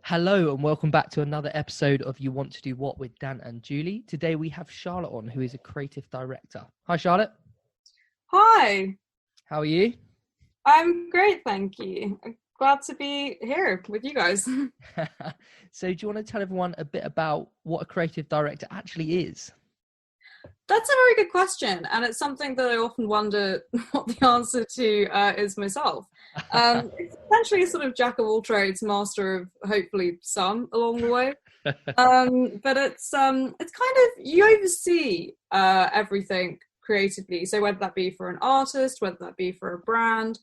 Hello and welcome back to another episode of You Want to Do What with Dan and Julie. Today we have Charlotte on, who is a creative director. Hi, Charlotte. Hi, How are you? I'm great, thank you. I'm glad to be here with you guys. So do you want to tell everyone a bit about what a creative director actually is? That's a very good question, and it's something that I often wonder what the answer to is myself. It's essentially a sort of jack of all trades, master of hopefully some along the way. But it's kind of you oversee everything creatively. So whether that be for an artist, whether that be for a brand,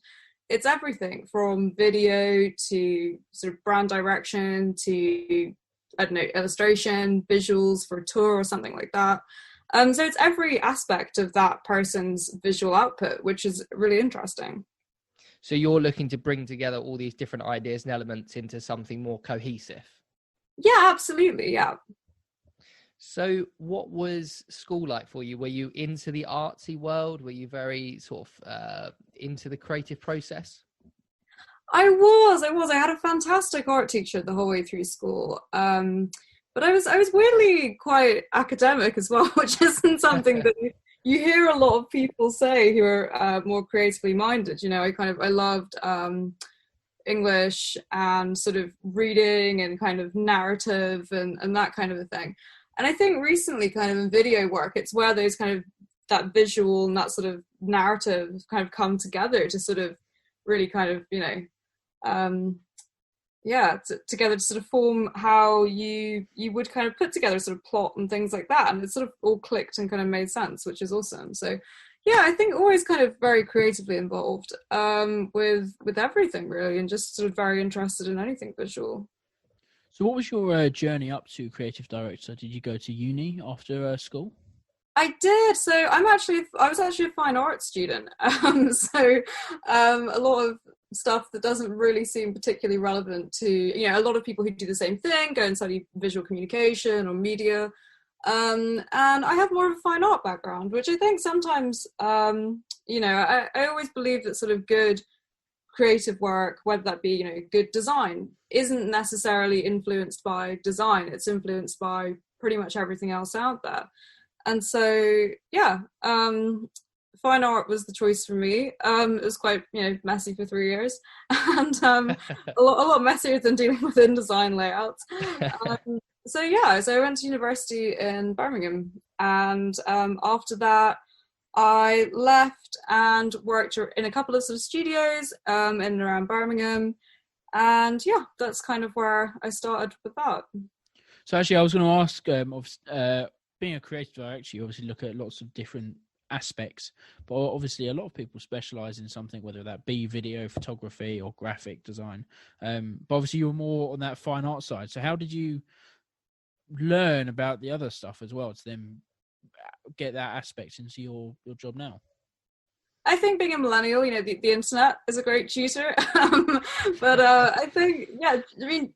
it's everything from video to sort of brand direction to I don't know illustration, visuals for a tour or something like that. So it's every aspect of that person's visual output, which is really interesting. So you're looking to bring together all these different ideas and elements into something more cohesive. Yeah, absolutely. Yeah. So what was school like for you? Were you into the artsy world? Were you very sort of into the creative process? I had a fantastic art teacher the whole way through school. But I was weirdly quite academic as well, which isn't something that you hear a lot of people say who are more creatively minded. You know, I loved English and sort of reading and kind of narrative and that kind of a thing. And I think recently kind of in video work, it's where those kind of that visual and that sort of narrative kind of come together to sort of really kind of, um, together to sort of form how you would kind of put together sort of plot and things like that, and it sort of all clicked and kind of made sense, which is awesome. So yeah, I think always kind of very creatively involved with everything really, and just sort of very interested in anything visual. So what was your journey up to creative director? Did you go to uni after school? I did. So I was actually a fine arts student. A lot of stuff that doesn't really seem particularly relevant to, a lot of people who do the same thing, go and study visual communication or media. And I have more of a fine art background, which I think sometimes, I always believe that sort of good creative work, whether that be, good design, isn't necessarily influenced by design. It's influenced by pretty much everything else out there. And so, fine art was the choice for me. It was quite, messy for 3 years, and a lot messier than dealing with InDesign layouts. So I went to university in Birmingham, and after that, I left and worked in a couple of sort of studios in and around Birmingham, and that's kind of where I started with that. So actually, I was going to ask, being a creative director, you obviously look at lots of different aspects, but obviously a lot of people specialize in something, whether that be video, photography or graphic design. But obviously you're more on that fine art side. So how did you learn about the other stuff as well to then get that aspect into your job now? I think being a millennial, the internet is a great tutor. But I think,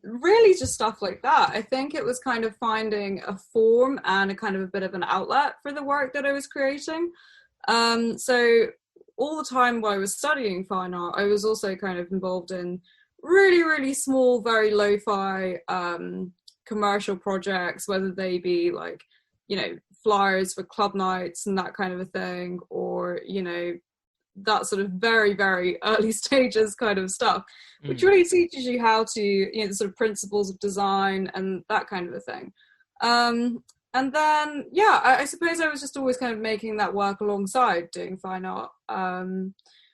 really just stuff like that. I think it was kind of finding a form and a kind of a bit of an outlet for the work that I was creating. So all the time while I was studying fine art, I was also kind of involved in really, really small, very lo-fi commercial projects, whether they be like, flyers for club nights and that kind of a thing, or, that sort of very, very early stages kind of stuff, which really teaches you how to, the sort of principles of design and that kind of a thing. And then, I suppose I was just always kind of making that work alongside doing fine art,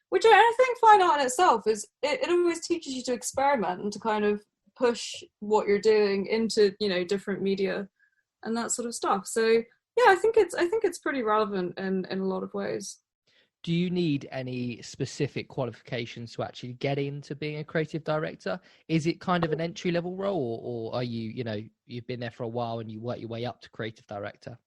which I think fine art in itself it always teaches you to experiment and to kind of push what you're doing into, different media and that sort of stuff. So I think it's pretty relevant in a lot of ways. Do you need any specific qualifications to actually get into being a creative director? Is it kind of an entry level role, or are you, you've been there for a while and you work your way up to creative director?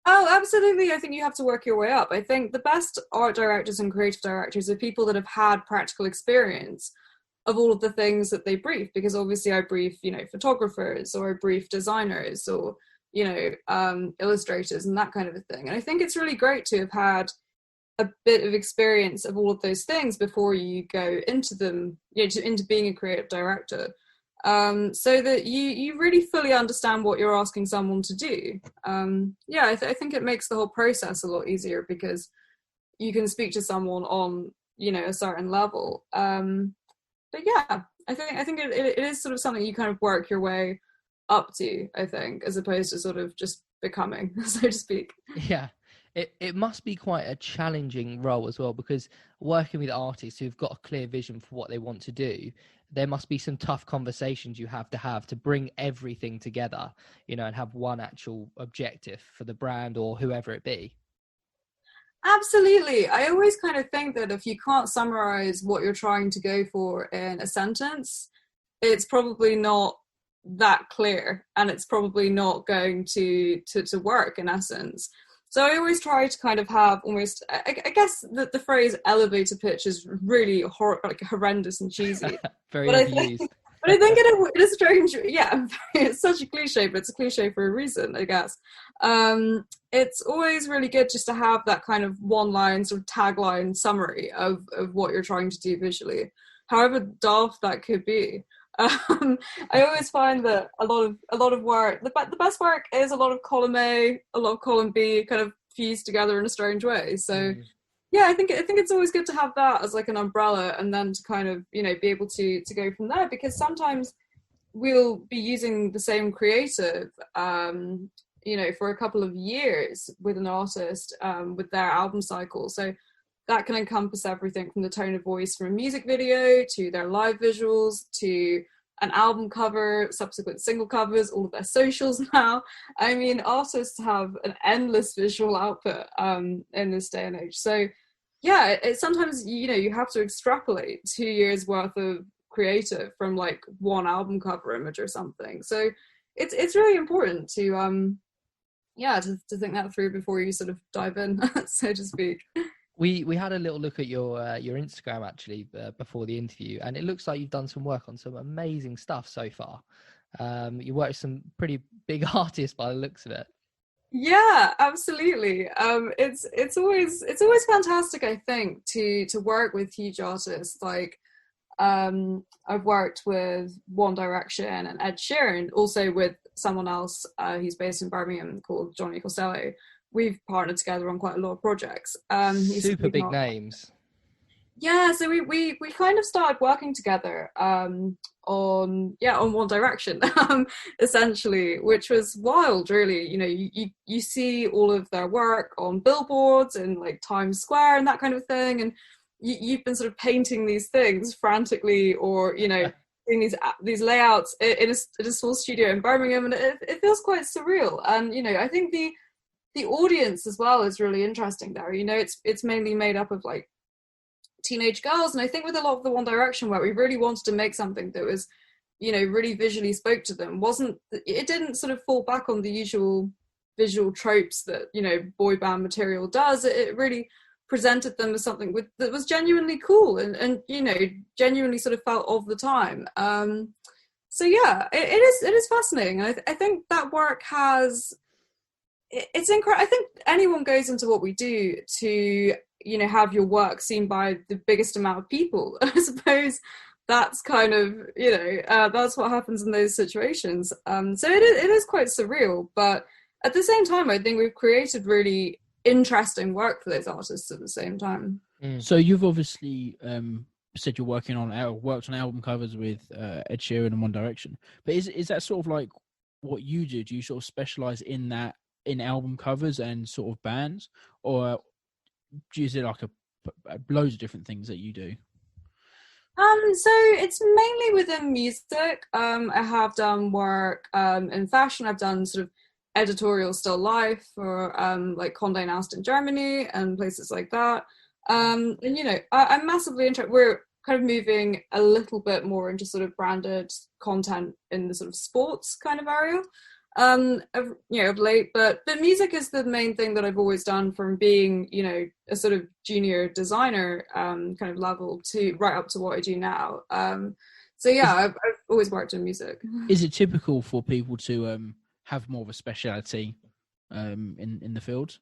Oh, absolutely. I think you have to work your way up. I think the best art directors and creative directors are people that have had practical experience of all of the things that they brief, because obviously I brief, photographers, or I brief designers, or, illustrators and that kind of a thing. And I think it's really great to have had a bit of experience of all of those things before you go into them, into being a creative director. so that you really fully understand what you're asking someone to do. I think it makes the whole process a lot easier because you can speak to someone on, a certain level. But yeah, I think it is sort of something you kind of work your way up to, I think, as opposed to sort of just becoming, so to speak. Yeah. It must be quite a challenging role as well, because working with artists who've got a clear vision for what they want to do, there must be some tough conversations you have to bring everything together, and have one actual objective for the brand or whoever it be. Absolutely. I always kind of think that if you can't summarize what you're trying to go for in a sentence, it's probably not that clear, and it's probably not going to work in essence. So I always try to kind of have almost, I guess that the phrase elevator pitch is really horrendous and cheesy. Very but overused. But I think it is strange. Yeah, it's such a cliche, but it's a cliche for a reason, I guess. It's always really good just to have that kind of one-line sort of tagline summary of what you're trying to do visually, however daft that could be. I always find that a lot of work, the best work is a lot of column A, a lot of column B, kind of fused together in a strange way. So. Yeah, I think it's always good to have that as like an umbrella, and then to kind of, be able to go from there, because sometimes we'll be using the same creative, for a couple of years with an artist, with their album cycle. So that can encompass everything from the tone of voice from a music video to their live visuals to an album cover, subsequent single covers, all of their socials now. I mean, artists have an endless visual output in this day and age. So yeah, sometimes, you have to extrapolate 2 years worth of creative from like one album cover image or something. So it's really important to to think that through before you sort of dive in, so to speak. We had a little look at your Instagram actually before the interview, and it looks like you've done some work on some amazing stuff so far. You worked with some pretty big artists by the looks of it. Yeah, absolutely. It's always fantastic, I think, to work with huge artists. Like I've worked with One Direction and Ed Sheeran, also with someone else who's based in Birmingham called Johnny Costello. We've partnered together on quite a lot of projects. Super big names. Yeah, so we kind of started working together on One Direction, essentially, which was wild, really. You see all of their work on billboards and like Times Square and that kind of thing, and you've been sort of painting these things frantically, or doing these layouts in a small studio in Birmingham, and it feels quite surreal. And I think the audience as well is really interesting there. It's mainly made up of like teenage girls, and I think with a lot of the One Direction work, we really wanted to make something that was really visually spoke to them. It didn't sort of fall back on the usual visual tropes that boy band material does. It really presented them as something that was genuinely cool and genuinely sort of felt of the time. So yeah, it is fascinating, and I think that work has, it's incredible. I think anyone goes into what we do to have your work seen by the biggest amount of people. I suppose that's kind of that's what happens in those situations. So it is quite surreal, but at the same time, I think we've created really interesting work for those artists at the same time. So you've obviously said you're worked on album covers with Ed Sheeran and One Direction, but is that sort of like what you do? Do you sort of specialize in that, in album covers and sort of bands, or is it like a loads of different things that you do? So it's mainly within music. I have done work in fashion. I've done sort of editorial still life for like Condé Nast in Germany and places like that. And I'm massively interested. We're kind of moving a little bit more into sort of branded content in the sort of sports kind of area. Of late, but music is the main thing that I've always done, from being a sort of junior designer kind of level to right up to what I do now. So yeah, I've always worked in music. Is it typical for people to have more of a speciality in the field?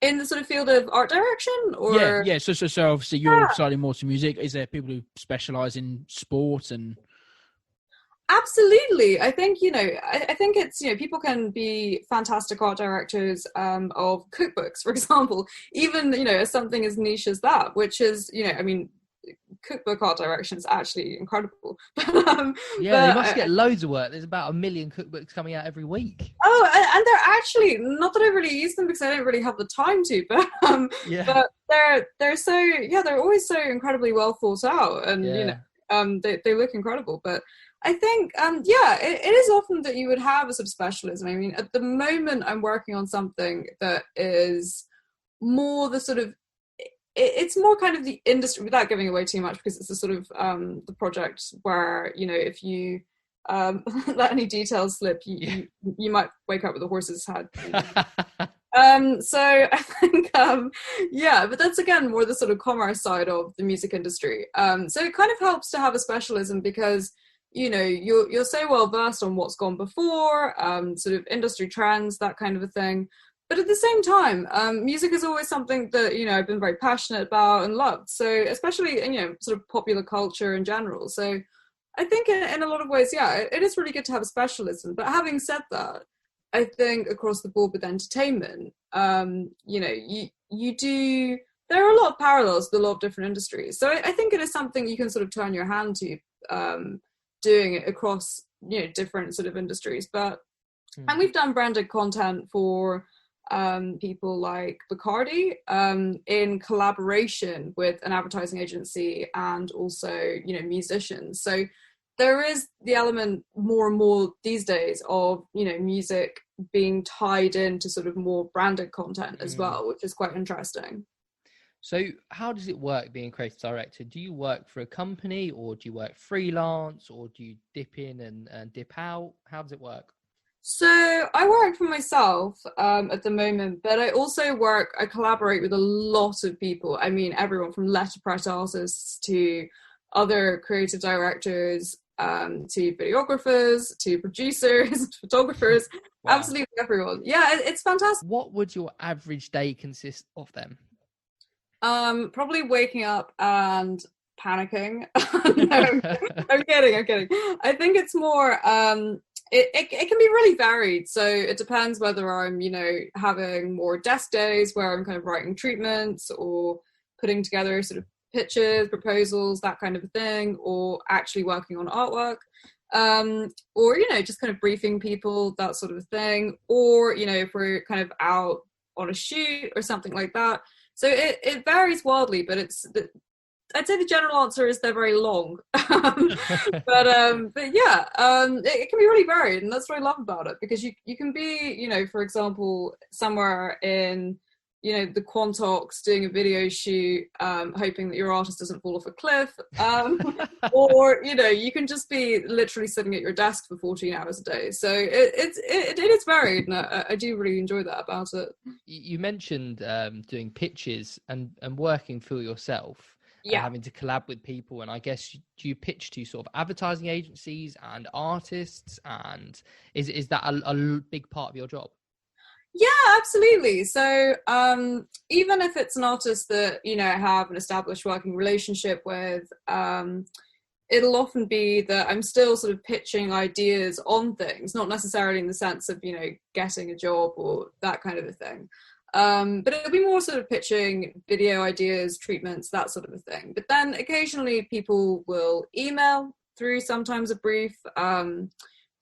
In the sort of field of art direction, or yeah. So obviously you're slightly more to music. Is there people who specialize in sport and Absolutely. I think, I think it's, people can be fantastic art directors of cookbooks, for example, even, as something as niche as that, which is, I mean, cookbook art direction is actually incredible. Yeah, they must get loads of work. There's about 1 million cookbooks coming out every week. Oh, and they're actually, not that I really use them because I don't really have the time to, but they're so, they're always so incredibly well thought out, and they look incredible. But I think it is often that you would have a sort of specialism. I mean, at the moment I'm working on something that is more the sort of, it's more kind of the industry, without giving away too much, because it's the sort of the project where, if you let any details slip, you might wake up with a horse's head. So I think, but that's again more the sort of commerce side of the music industry. So it kind of helps to have a specialism because, you're so well versed on what's gone before, sort of industry trends, that kind of a thing. But at the same time, music is always something that, I've been very passionate about and loved. So especially in, sort of popular culture in general. So I think in a lot of ways, it is really good to have a specialism. But having said that, I think across the board with entertainment, you do, there are a lot of parallels with a lot of different industries. So I think it is something you can sort of turn your hand to, doing it across, different sort of industries. But, and we've done branded content for people like Bacardi in collaboration with an advertising agency and also, musicians. So there is the element more and more these days of, music being tied into sort of more branded content as well, which is quite interesting. So how does it work being a creative director? Do you work for a company, or do you work freelance, or do you dip in and dip out? How does it work? So I work for myself at the moment, but I also I collaborate with a lot of people. I mean, everyone from letterpress artists to other creative directors, to videographers, to producers, photographers, wow. Absolutely everyone. Yeah, it's fantastic. What would your average day consist of then? Probably waking up and panicking. No, I'm kidding. I think it's more, it can be really varied. So it depends whether I'm, having more desk days where I'm kind of writing treatments or putting together sort of pitches, proposals, that kind of a thing, or actually working on artwork, or, just kind of briefing people, that sort of a thing, or, if we're kind of out on a shoot or something like that. So it varies wildly, but I'd say the general answer is they're very long. But yeah, it can be really varied, and that's what I love about it, because you can be, for example, somewhere in, the Quantox doing a video shoot, hoping that your artist doesn't fall off a cliff, or you can just be literally sitting at your desk for 14 hours a day. So it is varied, and I do really enjoy that about it. You mentioned doing pitches and working for yourself. Yeah. Having to collab with people, and I guess do you pitch to sort of advertising agencies and artists, and is that a big part of your job? Yeah, absolutely. So even if it's an artist that I have an established working relationship with, it'll often be that I'm still sort of pitching ideas on things, not necessarily in the sense of getting a job or that kind of a thing. But it'll be more sort of pitching video ideas, treatments, that sort of a thing. But then occasionally people will email through sometimes a brief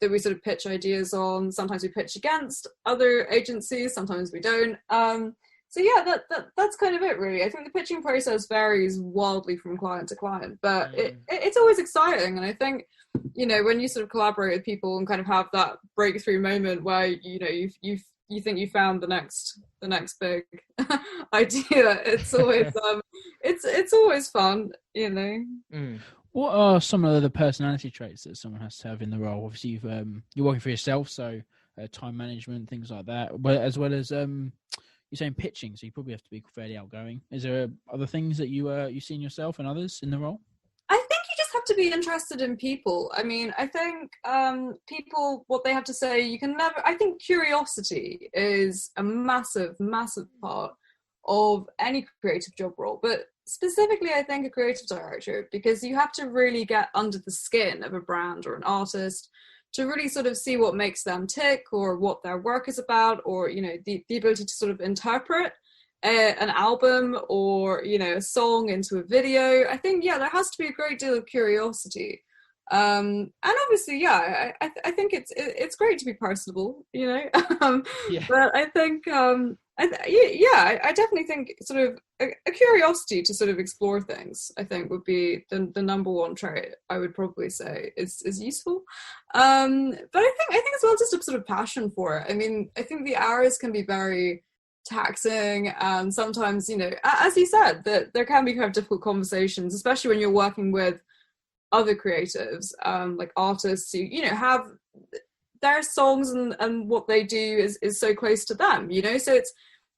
that we sort of pitch ideas on. Sometimes we pitch against other agencies, sometimes we don't. So yeah, that's kind of it really. I think the pitching process varies wildly from client to client, but it's always exciting. And I think, when you sort of collaborate with people and kind of have that breakthrough moment where, you think you found the next big idea, it's always it's always fun, What are some of the personality traits that someone has to have in the role? Obviously you're working for yourself, so time management, things like that, but as well as you're saying pitching, so you probably have to be fairly outgoing. Is there other things that you see in yourself and others in the role? I think you just have to be interested in people. I mean, I think people, what they have to say, you can never, I think curiosity is a massive, massive part of any creative job role. But specifically, I think, a creative director, because you have to really get under the skin of a brand or an artist to really sort of see what makes them tick, or what their work is about, or, you know, the ability to sort of interpret an album or, you know, a song into a video. I think, yeah, there has to be a great deal of curiosity. And obviously, yeah, I think it's great to be personable, you know. Yeah. But I think, I definitely think sort of a curiosity to sort of explore things, I think, would be the number one trait I would probably say is useful. But I think as well, just a sort of passion for it. I mean, I think the hours can be very taxing, and sometimes, you know, as you said, that there can be kind of difficult conversations, especially when you're working with other creatives, like artists who, you know, have their songs and what they do is so close to them, you know. So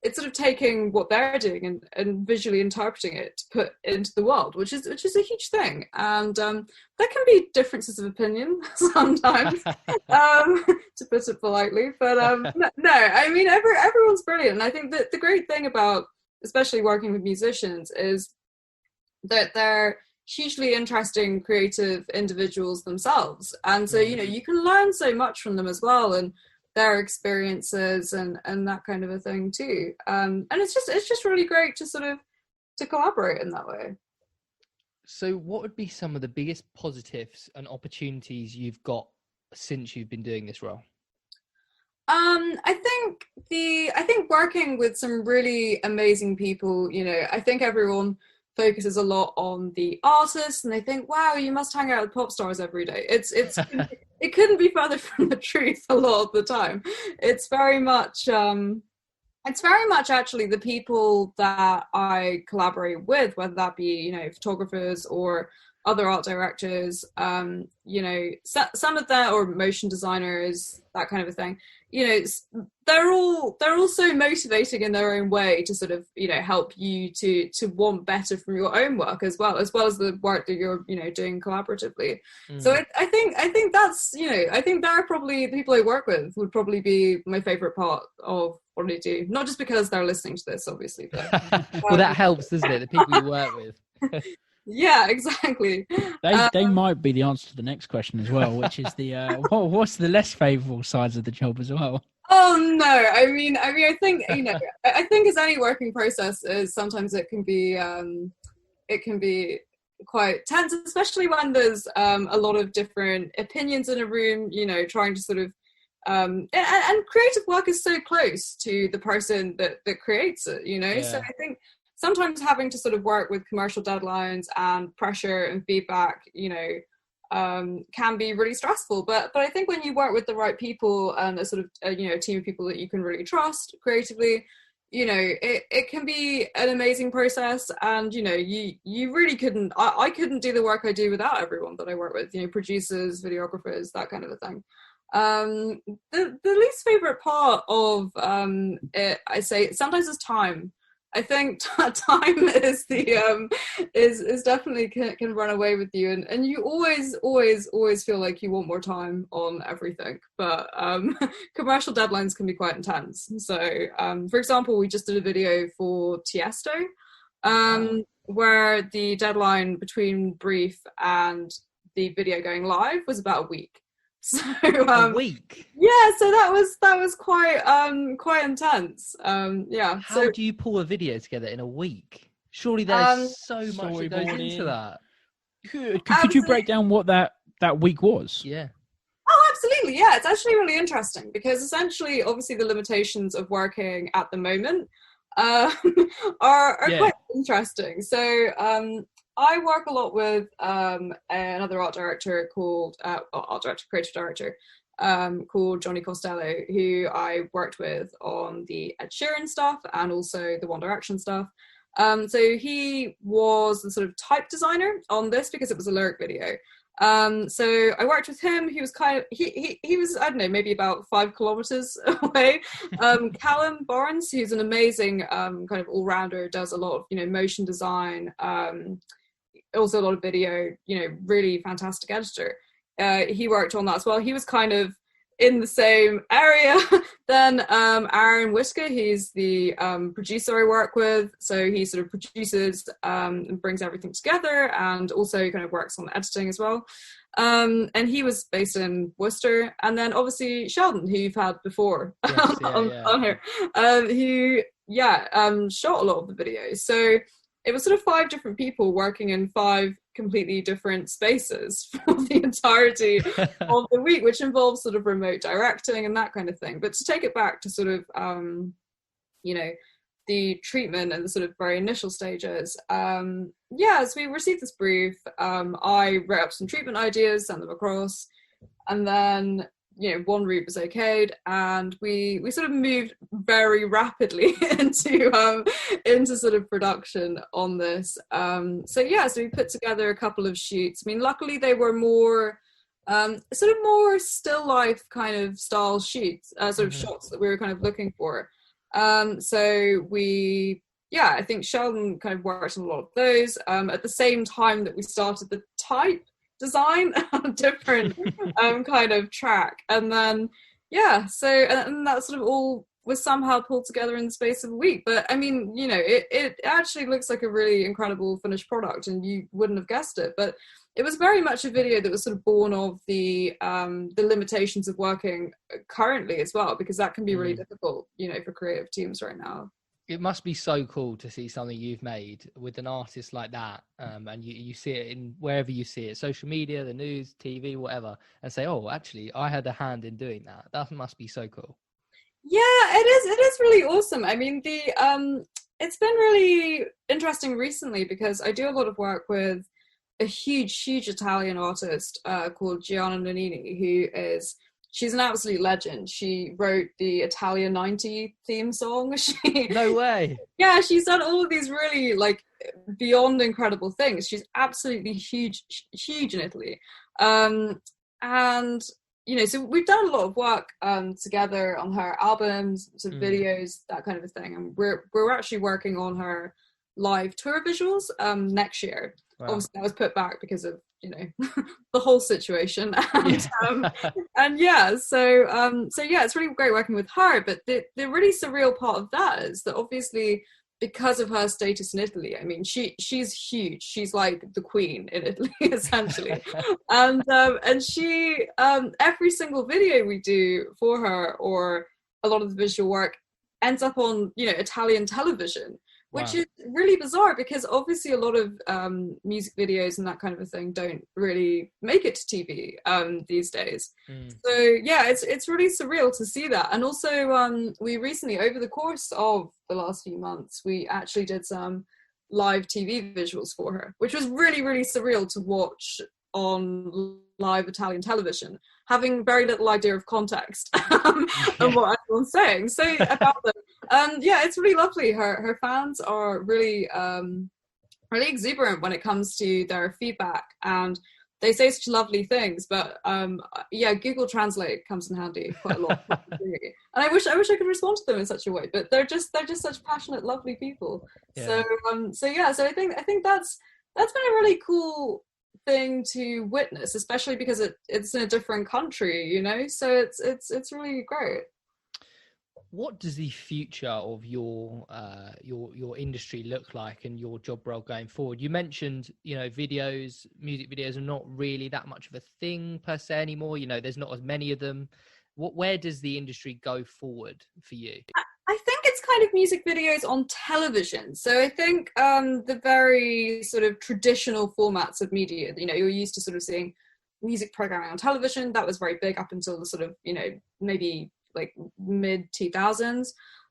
it's sort of taking what they're doing and visually interpreting it to put into the world, which is a huge thing. And there can be differences of opinion sometimes, to put it politely. But no, I mean, everyone's brilliant. And I think that the great thing about especially working with musicians is that they're hugely interesting creative individuals themselves, and so, you know, you can learn so much from them as well, and their experiences and that kind of a thing too. And it's just really great to sort of to collaborate in that way. So what would be some of the biggest positives and opportunities you've got since you've been doing this role? I think working with some really amazing people, you know, I think everyone focuses a lot on the artist, and they think, wow, you must hang out with pop stars every day. It couldn't be further from the truth a lot of the time. It's very much actually the people that I collaborate with, whether that be, you know, photographers or other art directors, you know, some of them, or motion designers, that kind of a thing. You know, they're all so motivating in their own way to sort of, you know, help you to want better from your own work as well as the work that you're, you know, doing collaboratively. So I think that's, you know, I think they're probably the people I work with would probably be my favorite part of what I do. Not just because they're listening to this, obviously, but well, that helps, doesn't it? The people you work with. Yeah, exactly. They might be the answer to the next question as well, which is the what's the less favourable sides of the job as well? Oh no, I mean, I think, you know, I think as any working process is, sometimes it can be quite tense, especially when there's a lot of different opinions in a room, you know, trying to sort of and creative work is so close to the person that creates it, you know. So I think sometimes having to sort of work with commercial deadlines and pressure and feedback, you know, can be really stressful. But I think when you work with the right people and a sort of, you know, team of people that you can really trust creatively, you know, it can be an amazing process. And, you know, you really couldn't, I couldn't do the work I do without everyone that I work with, you know, producers, videographers, that kind of a thing. The least favorite part of it, I say, sometimes is time. I think time is is definitely can run away with you, and you always feel like you want more time on everything. But commercial deadlines can be quite intense. So, for example, we just did a video for Tiesto, where the deadline between brief and the video going live was about a week. So a week. Yeah, so that was quite intense. Yeah. How do you pull a video together in a week? Surely there's so much that goes into that. Could you break down what that week was? Yeah. Oh, absolutely. Yeah, it's actually really interesting because essentially, obviously, the limitations of working at the moment are quite interesting. So I work a lot with another creative director called Johnny Costello, who I worked with on the Ed Sheeran stuff and also the One Direction stuff. So he was the sort of type designer on this because it was a lyric video. So I worked with him. He was he was, I don't know, maybe about 5 kilometers away. Callum Barnes, who's an amazing kind of all-rounder, does a lot of, you know, motion design, also a lot of video, you know, really fantastic editor. He worked on that as well. He was kind of in the same area. Then Aaron Whisker, he's the producer I work with. So he sort of produces and brings everything together, and also kind of works on editing as well. And he was based in Worcester. And then obviously Sheldon, who you've had before on here, who shot a lot of the videos. So it was sort of 5 different people working in 5 completely different spaces for the entirety of the week, which involves sort of remote directing and that kind of thing. But to take it back to sort of, the treatment and the sort of very initial stages, as we received this brief, I wrote up some treatment ideas, sent them across, and then one route was okayed, and we sort of moved very rapidly into sort of production on this. So we put together a couple of shoots. I mean, luckily they were more sort of more still life kind of style shoots, sort of shots that we were kind of looking for. So I think Sheldon kind of worked on a lot of those. At the same time that we started the type design different kind of track, and then and that sort of all was somehow pulled together in the space of a week. But I mean, it actually looks like a really incredible finished product, and you wouldn't have guessed it. But it was very much a video that was sort of born of the limitations of working currently as well, because that can be really difficult, for creative teams right now. It must be so cool to see something you've made with an artist like that, and you see it in wherever you see it, social media, the news, TV, whatever, and say, oh, actually, I had a hand in doing that. That must be so cool. Yeah, it is really awesome. I mean, it's been really interesting recently because I do a lot of work with a huge Italian artist called Gianna Nannini, she's an absolute legend. She wrote the Italia 90 theme song. No way. Yeah, she's done all of these really beyond incredible things. She's absolutely huge in Italy. And so we've done a lot of work together on her albums, sort of videos, that kind of a thing. And we're actually working on her live tour visuals next year. Wow. Obviously that was put back because of the whole situation, and so it's really great working with her. But the really surreal part of that is that obviously because of her status in Italy, I mean she's huge, she's like the queen in Italy essentially. And she every single video we do for her, or a lot of the visual work, ends up on Italian television, which is really bizarre because obviously a lot of music videos and that kind of a thing don't really make it to TV these days. So it's really surreal to see that. And also we recently, over the course of the last few months, we actually did some live TV visuals for her, which was really, really surreal to watch on live Italian television, having very little idea of context and what everyone's saying. So about them. It's really lovely. Her fans are really really exuberant when it comes to their feedback, and they say such lovely things. But Google Translate comes in handy quite a lot. And I wish I could respond to them in such a way, but they're just such passionate, lovely people. So I think that's been a really cool thing to witness, especially because it's in a different country, so it's really great. What does the future of your industry look like and your job role going forward? You mentioned, videos, music videos are not really that much of a thing per se anymore. There's not as many of them. Where does the industry go forward for you? I think it's kind of music videos on television. So I think the very sort of traditional formats of media, you're used to sort of seeing music programming on television. That was very big up until the sort of, maybe like mid 2000s.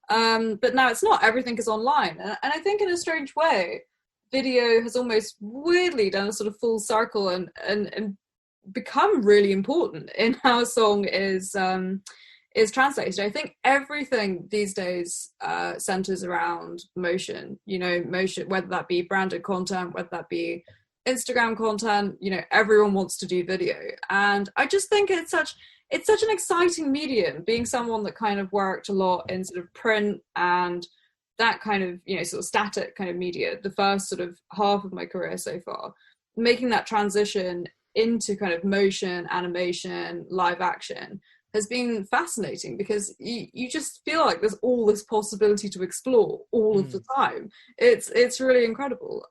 But now it's not. Everything is online. And I think in a strange way, video has almost weirdly done a sort of full circle and become really important in how a song is translated. I think everything these days centers around motion, motion, whether that be branded content, whether that be Instagram content, everyone wants to do video. And I just think it's such an exciting medium, being someone that kind of worked a lot in sort of print and that kind of, sort of static kind of media, the first sort of half of my career so far, making that transition into kind of motion, animation, live action has been fascinating, because you just feel like there's all this possibility to explore all of the time. It's really incredible.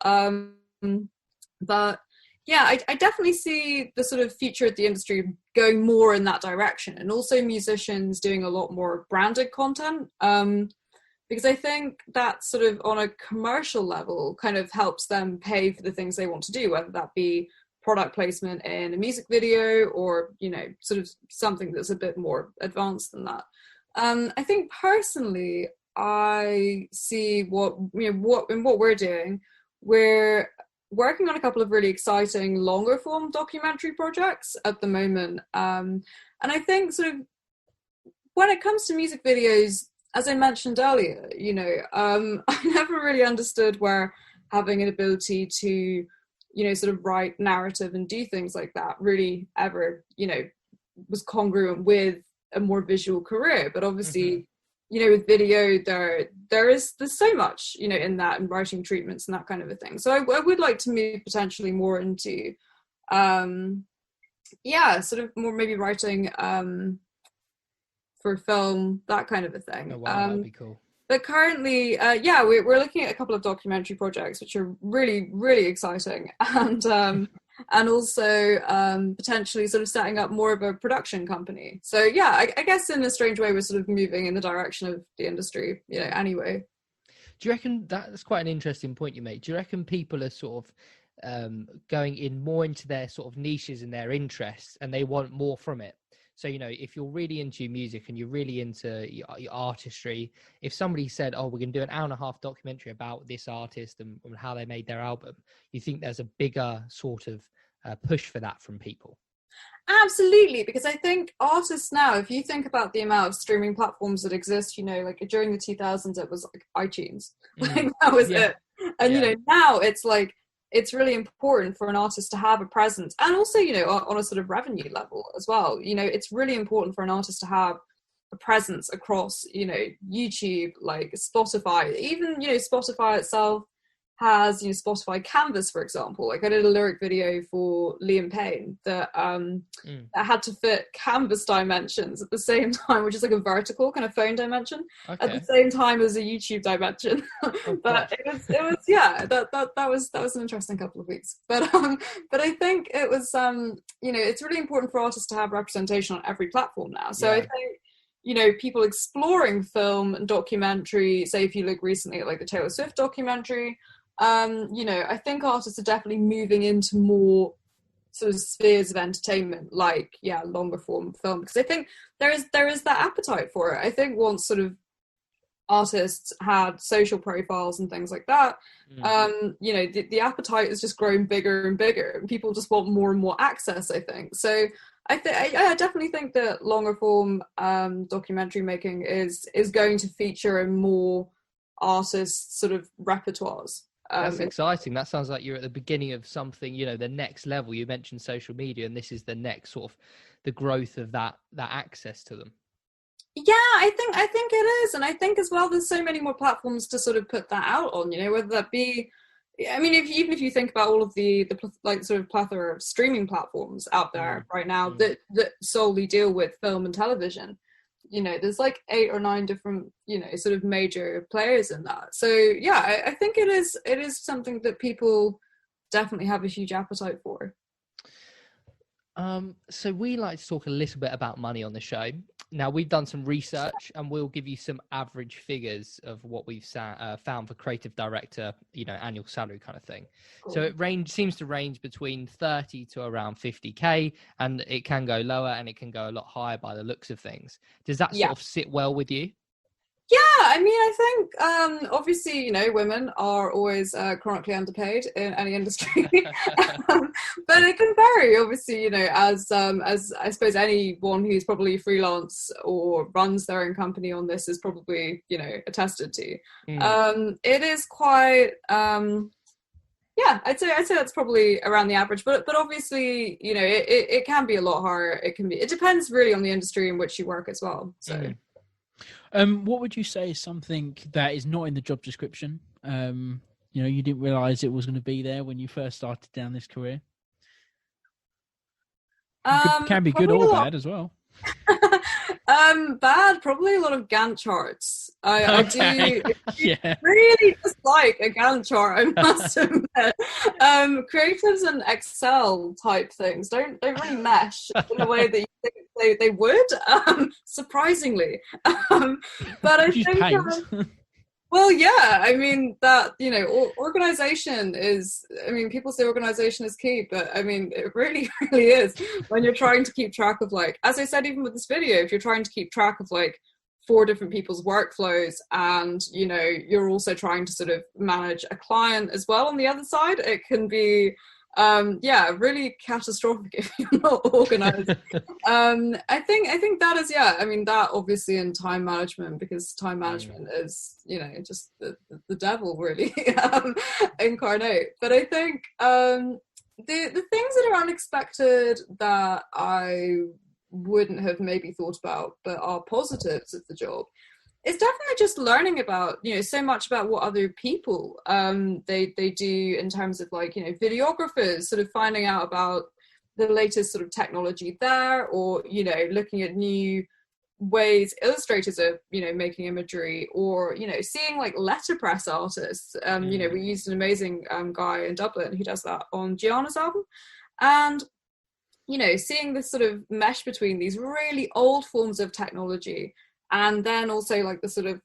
But yeah, I definitely see the sort of future of the industry going more in that direction, and also musicians doing a lot more branded content, because I think that sort of on a commercial level kind of helps them pay for the things they want to do, whether that be product placement in a music video or, you know, sort of something that's a bit more advanced than that. I think personally, I see what we're doing, we're working on a couple of really exciting longer form documentary projects at the moment. And I think sort of when it comes to music videos, as I mentioned earlier, you know, I never really understood where having an ability to, you know, sort of write narrative and do things like that really ever, you know, was congruent with a more visual career. But obviously, you know, with video, there's so much, you know, in that, and writing treatments and that kind of a thing. So I would like to move potentially more into, sort of more maybe writing for film, that kind of a thing. Oh, wow, that'd be cool. But currently, we're looking at a couple of documentary projects, which are really, really exciting, and also potentially sort of setting up more of a production company. So yeah, I guess in a strange way, we're sort of moving in the direction of the industry, you know, anyway. Do you reckon that's quite an interesting point you make? Do you reckon people are sort of going in more into their sort of niches and their interests, and they want more from it? So, you know, if you're really into your music and you're really into your artistry, if somebody said, oh, we're going to do an 1.5-hour documentary about this artist and how they made their album, you think there's a bigger sort of push for that from people? Absolutely, because I think artists now, if you think about the amount of streaming platforms that exist, you know, like during the 2000s, it was like iTunes. Like that was it. And, you know, now it's like, it's really important for an artist to have a presence, and also, you know, on a sort of revenue level as well. You know, it's really important for an artist to have a presence across, you know, YouTube, like Spotify, even, you know, Spotify itself has, you know, Spotify Canvas, for example. Like I did a lyric video for Liam Payne that that had to fit canvas dimensions at the same time, which is like a vertical kind of phone dimension, at the same time as a YouTube dimension. But it was that was an interesting couple of weeks. But I think it was you know, it's really important for artists to have representation on every platform now. So I think, you know, people exploring film and documentary, say if you look recently at like the Taylor Swift documentary, you know, I think artists are definitely moving into more sort of spheres of entertainment, like longer form film, because I think there is that appetite for it. I think once sort of artists had social profiles and things like that, you know, the appetite has just grown bigger and bigger, and people just want more and more access, I think. So I definitely think that longer form documentary making is going to feature in more artists' sort of repertoires. That's exciting. That sounds like you're at the beginning of something, you know, the next level. You mentioned social media, and this is the next sort of the growth of that access to them. Yeah, I think it is, and I think as well there's so many more platforms to sort of put that out on, you know, whether that be, I mean, even if you think about all of the like sort of plethora of streaming platforms out there right now that solely deal with film and television, you know, there's like 8 or 9 different, you know, sort of major players in that. So yeah, I think it is something that people definitely have a huge appetite for. So we like to talk a little bit about money on the show. Now, we've done some research, and we'll give you some average figures of what we've found for creative director, you know, annual salary kind of thing. Cool. So it seems to range between 30 to around 50k, and it can go lower and it can go a lot higher by the looks of things. Does that sort of sit well with you? Yeah, I mean, I think obviously, you know, women are always chronically underpaid in any industry, but it can vary. Obviously, you know, as I suppose anyone who's probably freelance or runs their own company on this is probably, you know, attested to. It is quite. I'd say that's probably around the average, but obviously, you know, it can be a lot higher. It depends really on the industry in which you work as well. So. What would you say is something that is not in the job description? You know, you didn't realize it was going to be there when you first started down this career. Can be good or bad as well. Bad, probably a lot of Gantt charts. I Okay. do Yeah. really dislike a Gantt chart, I must admit. Creatives and Excel type things don't really mesh in the way that you think they would, surprisingly. But I Use think, paint. well, yeah, I mean, that, organization is, I mean, people say organization is key, but I mean, it really, really is when you're trying to keep track of, like, as I said, even with this video, if you're trying to keep track of like 4 different people's workflows and, you're also trying to sort of manage a client as well on the other side, it can be, really catastrophic if you're not organized. I think that is, I mean, that obviously in time management, because time management is, just the devil really, incarnate. But I think the things that are unexpected that I wouldn't have maybe thought about but are positives of the job, it's definitely just learning about, so much about what other people they do in terms of, like, videographers, sort of finding out about the latest sort of technology there, or, looking at new ways illustrators are, making imagery, or, seeing like letterpress artists. We used an amazing guy in Dublin who does that on Gianna's album. And seeing this sort of mesh between these really old forms of technology and then also like the sort of,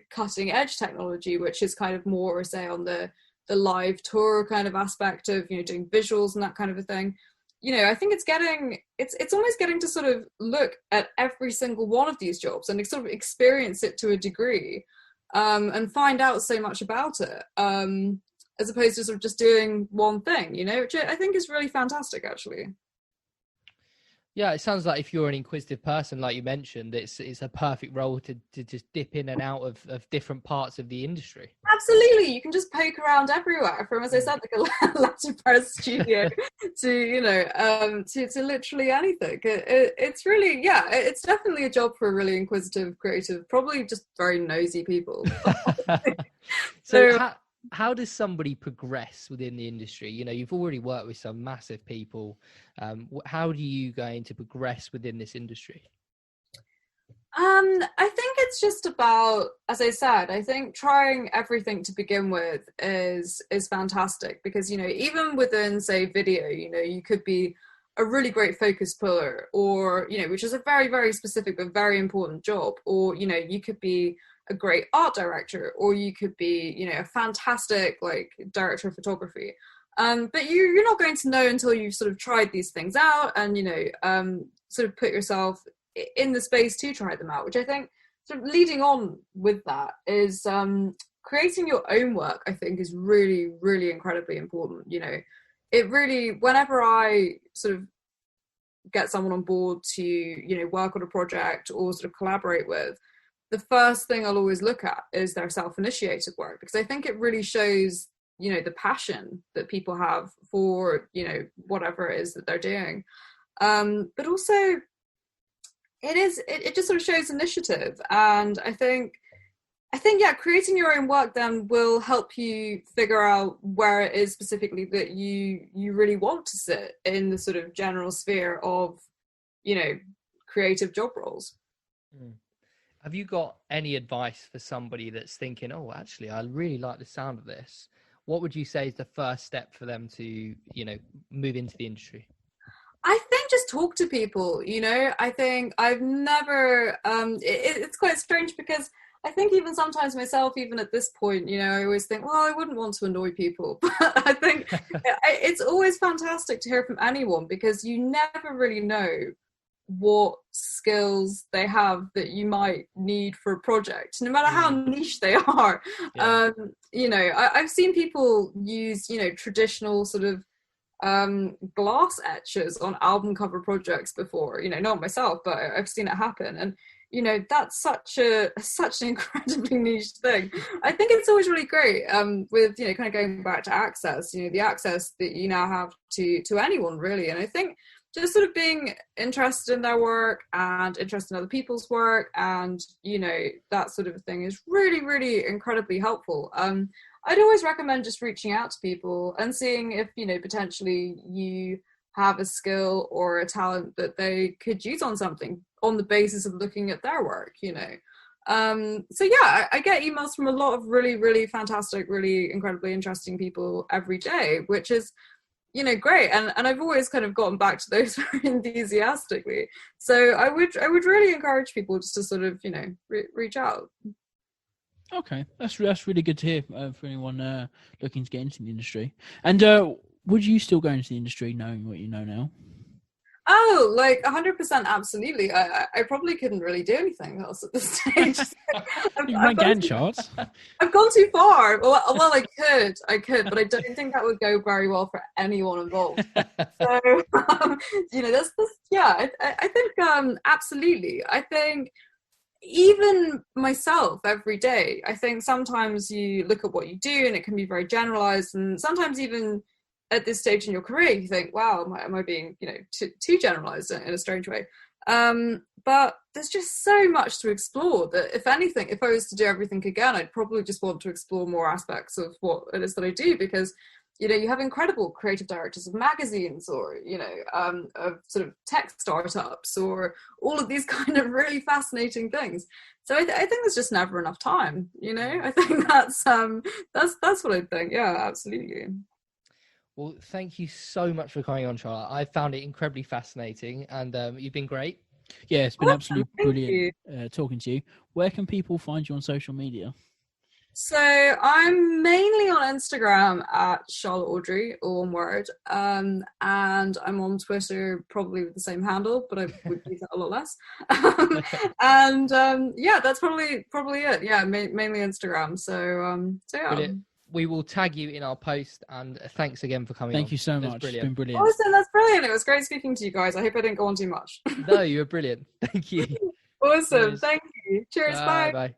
cutting edge technology, which is kind of more, say, on the live tour kind of aspect of, doing visuals and that kind of a thing. I think it's almost getting to sort of look at every single one of these jobs and sort of experience it to a degree, and find out so much about it, as opposed to sort of just doing one thing, which I think is really fantastic, actually. Yeah, it sounds like if you're an inquisitive person, like you mentioned, it's a perfect role to just dip in and out of different parts of the industry. Absolutely, you can just poke around everywhere, from, as I said, like a letterpress studio to literally anything. It's really, it's definitely a job for really inquisitive, creative, probably just very nosy people. So how does somebody progress within the industry? You've already worked with some massive people. How do you going to progress within this industry? I think it's just about, as I said, I think trying everything to begin with is fantastic, because, even within, say, video, you could be a really great focus puller, or, which is a very, very specific but very important job, or, you could be a great art director, or you could be, a fantastic, like, director of photography. But you're not going to know until you've sort of tried these things out and, sort of put yourself in the space to try them out, which I think sort of leading on with that is creating your own work, I think, is really, really incredibly important. It really, whenever I sort of get someone on board to, work on a project or sort of collaborate with, the first thing I'll always look at is their self-initiated work, because I think it really shows, the passion that people have for, whatever it is that they're doing. But also it just sort of shows initiative. And I think, creating your own work then will help you figure out where it is specifically that you really want to sit in the sort of general sphere of, creative job roles. Have you got any advice for somebody that's thinking, oh, actually, I really like the sound of this? What would you say is the first step for them to, move into the industry? I think just talk to people, I think I've never, it's quite strange, because I think even sometimes myself, even at this point, I always think, well, I wouldn't want to annoy people. But I think it's always fantastic to hear from anyone, because you never really know what skills they have that you might need for a project, no matter how niche they are. I've seen people use, traditional sort of glass etchers on album cover projects before, not myself, but I've seen it happen. And that's such an incredibly niche thing. I think it's always really great with kind of going back to access, the access that you now have to anyone, really. And I think just sort of being interested in their work and interested in other people's work and that sort of thing is really, really incredibly helpful. I'd always recommend just reaching out to people and seeing if potentially you have a skill or a talent that they could use on something on the basis of looking at their work, you know. So yeah, I get emails from a lot of really, really fantastic, really incredibly interesting people every day, which is, you know, great. And I've always kind of gotten back to those very enthusiastically. So I would really encourage people just to sort of, you know, reach out. Okay, that's really good to hear for anyone looking to get into the industry. And would you still go into the industry knowing what you know now? Oh, like 100%, absolutely. I probably couldn't really do anything else at this stage. You ran Gantt charts. I've gone too far. Well, I could, but I don't think that would go very well for anyone involved. So, you know, that's yeah. I think absolutely. I think even myself every day. I think sometimes you look at what you do and it can be very generalized, and sometimes even at this stage in your career, you think, wow, am I being, you know, too generalized in a strange way? But there's just so much to explore that, if anything, if I was to do everything again, I'd probably just want to explore more aspects of what it is that I do, because, you know, you have incredible creative directors of magazines, or, you know, of sort of tech startups, or all of these kind of really fascinating things. So I think there's just never enough time, you know. I think that's what I think. Yeah, absolutely. Well, thank you so much for coming on, Charlotte. I found it incredibly fascinating, and you've been great. Yeah, it's been absolutely brilliant talking to you. Where can people find you on social media? So I'm mainly on Instagram at Charlotte Audrey, all one word, and I'm on Twitter probably with the same handle, but I would use it a lot less. Yeah, that's probably it. Yeah, mainly Instagram. So yeah. Brilliant. We will tag you in our post, and thanks again for coming on. Thank you so much. It's been brilliant. Awesome, that's brilliant. It was great speaking to you guys. I hope I didn't go on too much. No, you were brilliant. Thank you. Awesome. Cheers. Thank you. Cheers. Bye. Bye.